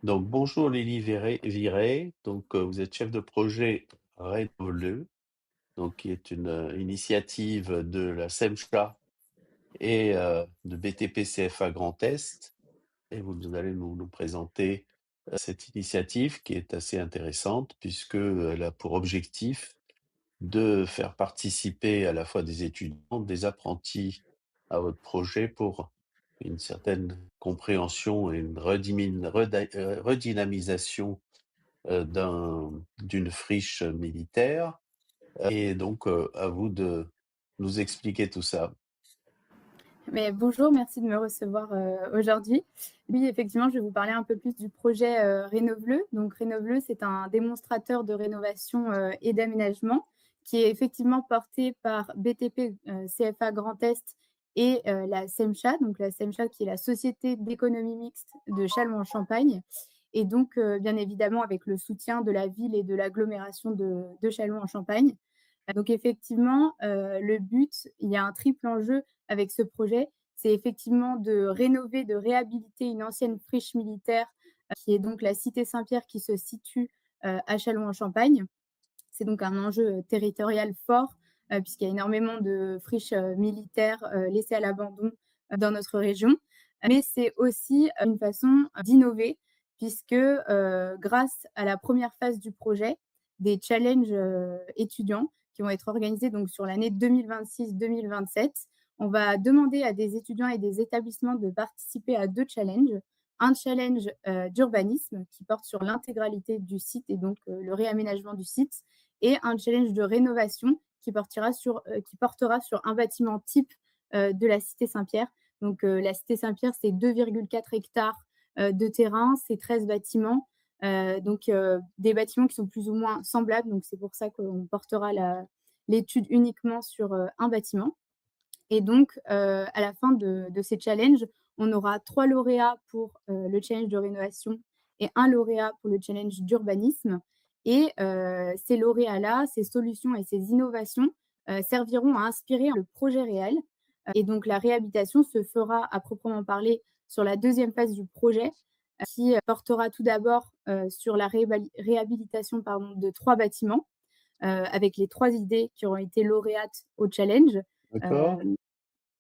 Donc bonjour Lily Viré, vous êtes chef de projet Rénov2, donc qui est une initiative de la SEMCHA et de BTP CFA Grand Est. Et vous allez nous présenter cette initiative qui est assez intéressante puisque elle a pour objectif de faire participer à la fois des étudiants, des apprentis à votre projet pour une certaine compréhension et une redynamisation d'une friche militaire. Et donc, à vous de nous expliquer tout ça. Mais bonjour, merci de me recevoir aujourd'hui. Oui, effectivement, je vais vous parler un peu plus du projet Rénov-le. Donc, Rénov-le, c'est un démonstrateur de rénovation et d'aménagement qui est effectivement porté par BTP CFA Grand Est et la SEMCHA, donc la SEMCHA qui est la Société d'économie mixte de Châlons-en-Champagne. Et donc, bien évidemment, avec le soutien de la ville et de l'agglomération de Châlons-en-Champagne. Donc effectivement, le but, il y a un triple enjeu avec ce projet. C'est effectivement de rénover, de réhabiliter une ancienne friche militaire, qui est donc la cité Saint-Pierre qui se situe, à Châlons-en-Champagne. C'est donc un enjeu, territorial fort, puisqu'il y a énormément de friches, militaires, laissées à l'abandon, dans notre région. Mais c'est aussi, une façon d'innover puisque, grâce à la première phase du projet, des challenges, étudiants qui vont être organisés donc sur l'année 2026-2027, on va demander à des étudiants et des établissements de participer à 2 challenges. Un challenge, d'urbanisme qui porte sur l'intégralité du site et donc, le réaménagement du site et un challenge de rénovation qui portera sur un bâtiment type de la cité Saint-Pierre. Donc, la cité Saint-Pierre, c'est 2,4 hectares de terrain, c'est 13 bâtiments, des bâtiments qui sont plus ou moins semblables. Donc, c'est pour ça qu'on portera l'étude uniquement sur un bâtiment. Et donc, à la fin de ces challenges, on aura 3 lauréats pour le challenge de rénovation et un lauréat pour le challenge d'urbanisme. Et ces lauréats-là, ces solutions et ces innovations serviront à inspirer le projet réel. Et donc, la réhabilitation se fera à proprement parler sur la deuxième phase du projet, qui portera tout d'abord sur la réhabilitation pardon, de 3 bâtiments, avec les 3 idées qui auront été lauréates au challenge. D'accord? Euh,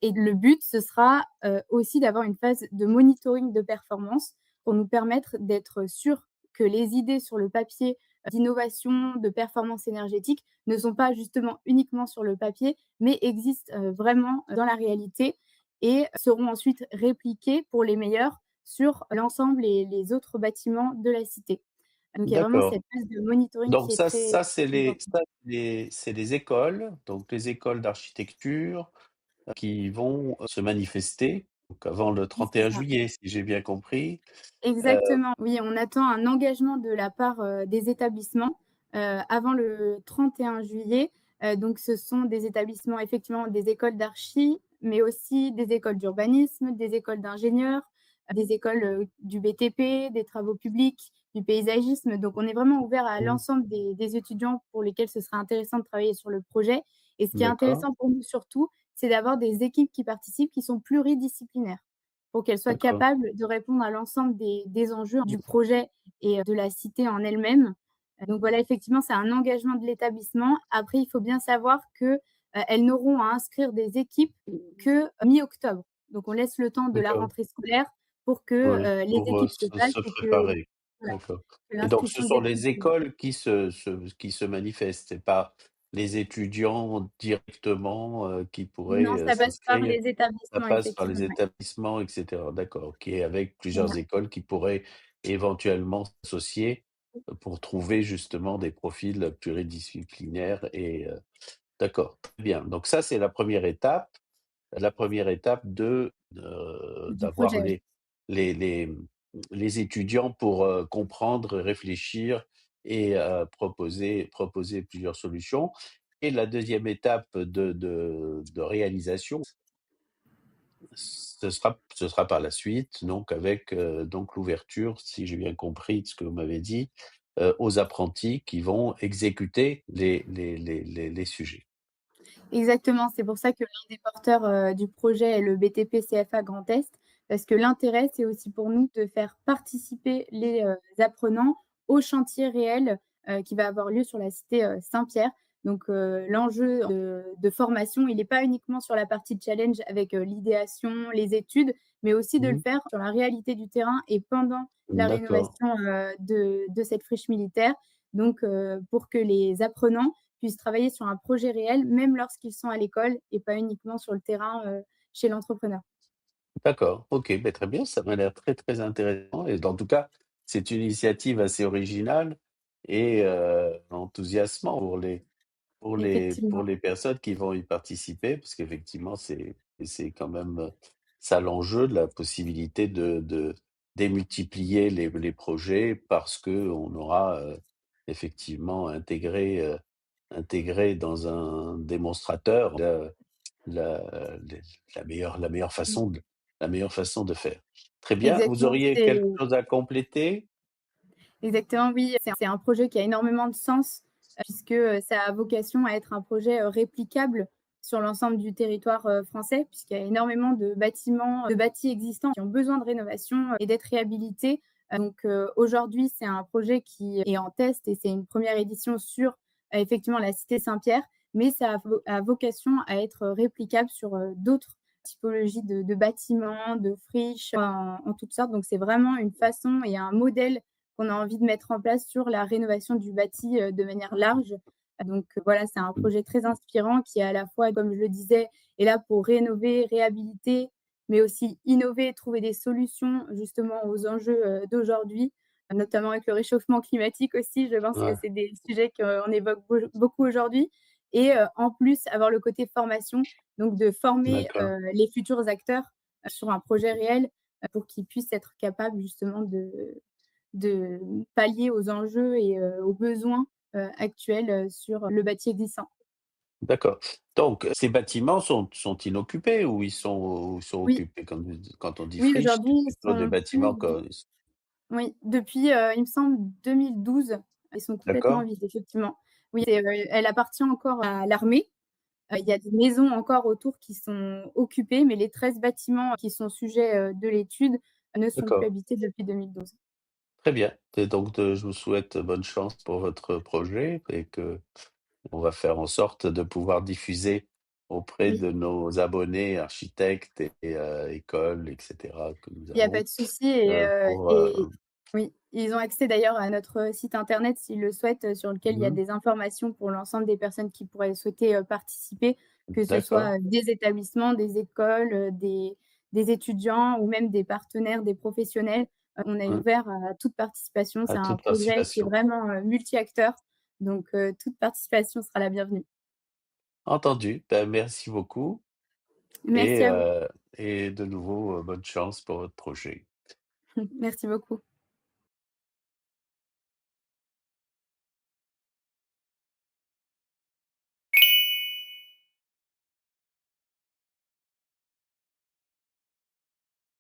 et le but, ce sera, aussi d'avoir une phase de monitoring de performance pour nous permettre d'être sûrs que les idées sur le papier, d'innovation, de performance énergétique ne sont pas justement uniquement sur le papier, mais existent, vraiment dans la réalité et seront ensuite répliquées pour les meilleurs sur l'ensemble et les autres bâtiments de la cité. Donc il y a vraiment D'accord. cette phase de monitoring Donc qui est très importante. c'est les écoles, donc les écoles d'architecture qui vont se manifester, donc avant le Oui, c'est 31 ça. juillet, si j'ai bien compris. Heu, Exactement, oui, on attend un engagement de la part, des établissements, avant le 31 juillet. Donc ce sont des établissements, effectivement, des écoles d'archi, mais aussi des écoles d'urbanisme, des écoles d'ingénieurs, des écoles, du BTP, des travaux publics, du paysagisme. Donc on est vraiment ouvert à mmh, l'ensemble des étudiants pour lesquels ce sera intéressant de travailler sur le projet. Et ce qui est d'accord, intéressant pour nous surtout, c'est d'avoir des équipes qui participent, qui sont pluridisciplinaires pour qu'elle soit d'accord. capable de répondre à l'ensemble des enjeux du projet et de la cité en elle-même. Donc voilà, effectivement, c'est un engagement de l'établissement. Après, il faut bien savoir que, elles n'auront à inscrire des équipes que mi-octobre. Donc on laisse le temps de la D'accord. rentrée scolaire pour que, Oui, les pour, équipes se se fassent et que préparer. voilà, D'accord, que et donc ce l'inscription sont des les équipes. écoles qui se manifestent, c'est pas les étudiants directement, qui Non, pourraient, ça passe par s'inscrire? les Ça établissements, passe par effectivement, les ouais. établissements et cetera, d'accord, OK, avec plusieurs Voilà. écoles qui pourraient éventuellement s'associer, pour trouver justement des profils pluridisciplinaires et d'accord, très bien. Donc ça, c'est la première étape Du d'avoir projet, oui. les les, mmh, les étudiants pour, comprendre, réfléchir et proposer plusieurs solutions et la deuxième étape de réalisation, ce sera par la suite, donc avec, donc l'ouverture, si j'ai bien compris de ce que vous m'avez dit, aux apprentis qui vont exécuter les sujets. Exactement, c'est pour ça que l'un des porteurs, du projet est le BTP CFA Grand Est, parce que l'intérêt, c'est aussi pour nous de faire participer les, apprenants au chantier réel, qui va avoir lieu sur la cité, Saint-Pierre. Donc, l'enjeu de formation, il n'est pas uniquement sur la partie challenge avec, l'idéation, les études, mais aussi de le Mmh. faire sur la réalité du terrain et pendant la D'accord, rénovation, de cette friche militaire. Donc, pour que les apprenants puissent travailler sur un projet réel, même lorsqu'ils sont à l'école et pas uniquement sur le terrain, chez l'entrepreneur. d'accord, OK, beh, très bien, ça m'a l'air très, très intéressant et en tout cas, c'est une initiative assez originale et enthousiasmant pour Effectivement. les personnes qui vont y participer, parce qu'effectivement, c'est quand même, ça l'enjeu de la possibilité de démultiplier les projets parce qu'on aura, effectivement intégré dans un démonstrateur les Mmh. la meilleure façon de faire. Très bien, vous Exactement, auriez c'est quelque chose à compléter? exactement, oui, c'est un projet qui a énormément de sens, puisque, ça a vocation à être un projet, réplicable sur l'ensemble du territoire, français, puisqu'il y a énormément de bâtiments, de bâtis existants qui ont besoin de rénovation et d'être réhabilités. Donc, aujourd'hui, c'est un projet qui est en test et c'est une première édition sur, effectivement la cité Saint-Pierre, mais ça a vocation à être, réplicable sur, d'autres typologies de bâtiments, de friches, en toutes sortes. Donc c'est vraiment une façon et un modèle qu'on a envie de mettre en place sur la rénovation du bâti, de manière large. Donc, voilà, c'est un Mmh, projet très inspirant qui est à la fois, comme je le disais, est là pour rénover, réhabiliter, mais aussi innover, trouver des solutions justement aux enjeux, d'aujourd'hui, notamment avec le réchauffement climatique aussi. Je pense que ouais, c'est des sujets qu'on évoque beaucoup aujourd'hui et en plus avoir le côté formation, donc de former, d'accord. les futurs acteurs, sur un projet réel, pour qu'ils puissent être capables justement de pallier aux enjeux et aux besoins, actuels, sur le bâti existant. D'accord. Donc, ces bâtiments sont inoccupés ou ils sont Oui, occupés? Quand on dit oui, friche, aujourd'hui, c'est ils plutôt des sont plus bâtiments d que oui, depuis, il me semble 2012, ils sont complètement d'accord, vides, effectivement. Oui, elle appartient encore à l'armée. Il y a des maisons encore autour qui sont occupées, mais les 13 bâtiments qui sont sujets, de l'étude ne sont plus d'accord. habités depuis 2012. Très bien et donc je vous souhaite bonne chance pour votre projet et qu'on va faire en sorte de pouvoir diffuser auprès Oui. de nos abonnés architectes et écoles et cetera que nous Il y a pas avons, de souci et pour, oui, ils ont accès d'ailleurs à notre site internet s'ils le souhaitent, sur lequel il y a mmh des informations pour l'ensemble des personnes qui pourraient souhaiter, participer, que ce d'accord, soit, des établissements, des écoles, des étudiants ou même des partenaires, des professionnels. On est mmh, ouvert à toute participation. C'est à un toute projet qui est participation. vraiment, multi-acteurs, donc toute participation sera la bienvenue. Entendu, ben, merci beaucoup et Merci à vous. et de nouveau, bonne chance pour votre projet. Merci beaucoup.